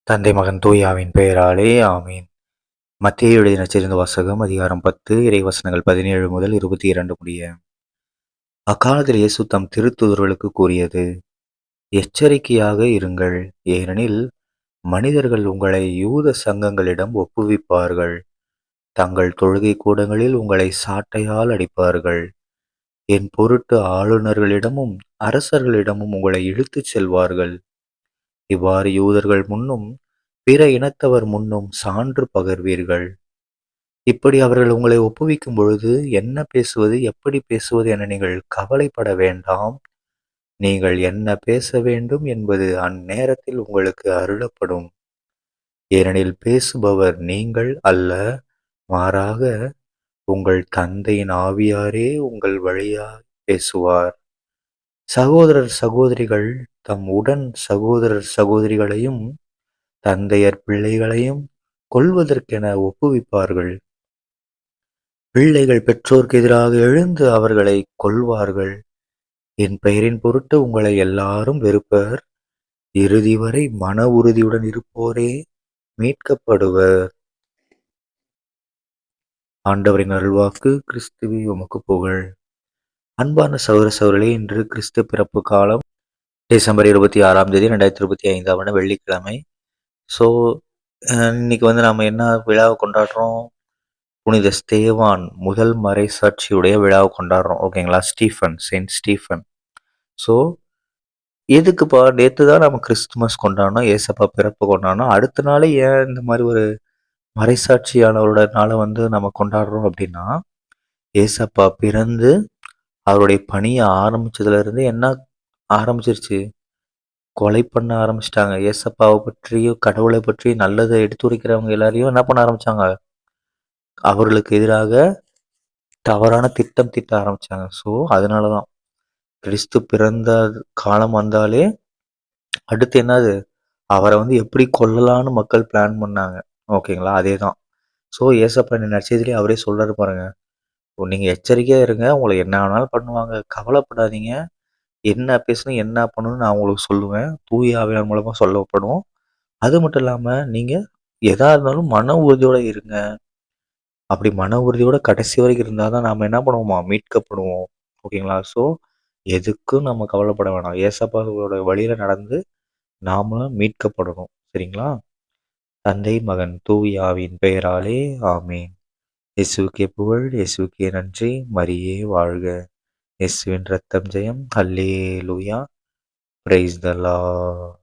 தந்தை மகன் தூயாவின் பெயராலே ஆமீன். மத்தேயு எழுதிய நற்செய்தி வாசகம் அதிகாரம் 10 இறைவசனங்கள் 17 முதல் 22 முடிய. அக்காலத்தில் இயேசு தம் திருத்தூதர்களுக்கு கூறியது: எச்சரிக்கையாக இருங்கள், ஏனெனில் மனிதர்கள் உங்களை யூத சங்கங்களிடம் ஒப்புவிப்பார்கள். தங்கள் தொழுகை கூடங்களில் உங்களை சாட்டையால் அடிப்பார்கள். என் பொருட்டு ஆளுநர்களிடமும் அரசர்களிடமும் உங்களை இழுத்துச் செல்வார்கள். இவ்வாறு யூதர்கள் முன்னும் பிற இனத்தவர் முன்னும் சான்று பகர்வீர்கள். இப்படி அவர்கள் உங்களை ஒப்புவிக்கும் பொழுது என்ன பேசுவது, எப்படி பேசுவது என நீங்கள் கவலைப்பட வேண்டாம். நீங்கள் என்ன பேச வேண்டும் என்பது அந்நேரத்தில் உங்களுக்கு அருளப்படும். ஏனெனில் பேசுபவர் நீங்கள் அல்ல, மாறாக உங்கள் தந்தையின் ஆவியாரே உங்கள் வழியாய் பேசுவார். சகோதரர் சகோதரிகள் தம் உடன் சகோதரர் சகோதரிகளையும் தந்தையர் பிள்ளைகளையும் கொல்வதற்கென ஒப்புவிப்பார்கள். பிள்ளைகள் பெற்றோருக்கு எதிராக எழுந்து அவர்களை கொல்வார்கள். என் பெயரின் பொருட்டு உங்களை எல்லாரும் வெறுப்பர். இறுதி வரை மன உறுதியுடன் இருப்போரே மீட்கப்படுவர். ஆண்டவரின் அருள்வாக்கு. கிறிஸ்துவே உமக்கு புகழ். அன்பான சகோதர சகோதரிகளே, இன்று கிறிஸ்து பிறப்பு காலம் டிசம்பர் 26ஆம் தேதி 2025ஆம் ஆண்டு வெள்ளிக்கிழமை. ஸோ இன்னைக்கு நம்ம என்ன விழாவை கொண்டாடுறோம்? புனித ஸ்தேவான் முதல் மறைசாட்சியுடைய விழாவை கொண்டாடுறோம். ஓகேங்களா? Saint Stephen. ஸோ எதுக்குப்பா நேற்று தான் நம்ம கிறிஸ்துமஸ் கொண்டாடணும், ஏசப்பா பிறப்பு கொண்டாடணும், அடுத்த நாளே ஏன் இந்த மாதிரி ஒரு மறைசாட்சியானவரோட நாளை நம்ம கொண்டாடுறோம் அப்படின்னா, ஏசப்பா பிறந்து அவருடைய பணியை ஆரம்பிச்சதுல இருந்து என்ன ஆரம்பிச்சிருச்சு? கொலை பண்ண ஆரம்பிச்சிட்டாங்க. ஏசப்பாவை பற்றியும் கடவுளை பற்றி நல்லதை எடுத்துரைக்கிறவங்க எல்லாரையும் என்ன பண்ண ஆரம்பிச்சாங்க? அவர்களுக்கு எதிராக தவறான திட்டம் தீட்ட ஆரம்பிச்சாங்க. ஸோ அதனாலதான் கிறிஸ்து பிறந்த காலம் வந்தாலே அடுத்து என்னது? அவரை எப்படி கொல்லலான்னு மக்கள் பிளான் பண்ணாங்க. ஓகேங்களா? அதேதான். ஸோ ஏசப்பா இந்த நற்செய்தியிலே அவரே சொல்றாரு பாருங்க. நீங்க எச்சரிக்கையா இருங்க, உங்களை என்ன வேணாலும் பண்ணுவாங்க, கவலைப்படாதீங்க. என்ன பேசணும், என்ன பண்ணணும்னு நான் உங்களுக்கு சொல்லுவேன். தூய ஆவியார் மூலமா சொல்லப்படும். அது மட்டும் இல்லாம நீங்க எதா இருந்தாலும் மன உறுதியோட இருங்க. அப்படி மன உறுதியோட கடைசி வரைக்கும் இருந்தால் தான் நாம் என்ன பண்ணுவோமா? மீட்கப்படுவோம். ஓகேங்களா? ஸோ எதுக்கும் நம்ம கவலைப்பட வேணாம். ஏசப்பாவோட வழியில நடந்து நாமளும் மீட்கப்படணும். சரிங்களா? தந்தை மகன் தூய ஆவியின் பெயராலே ஆமீன். இயேசுவுக்கே புகழ், இயேசுவுக்கே நன்றி, மரியே வாழ்க. இயேசுவின் ரத்தம் ஜெயம். அல்லேலூயா. Praise the Lord.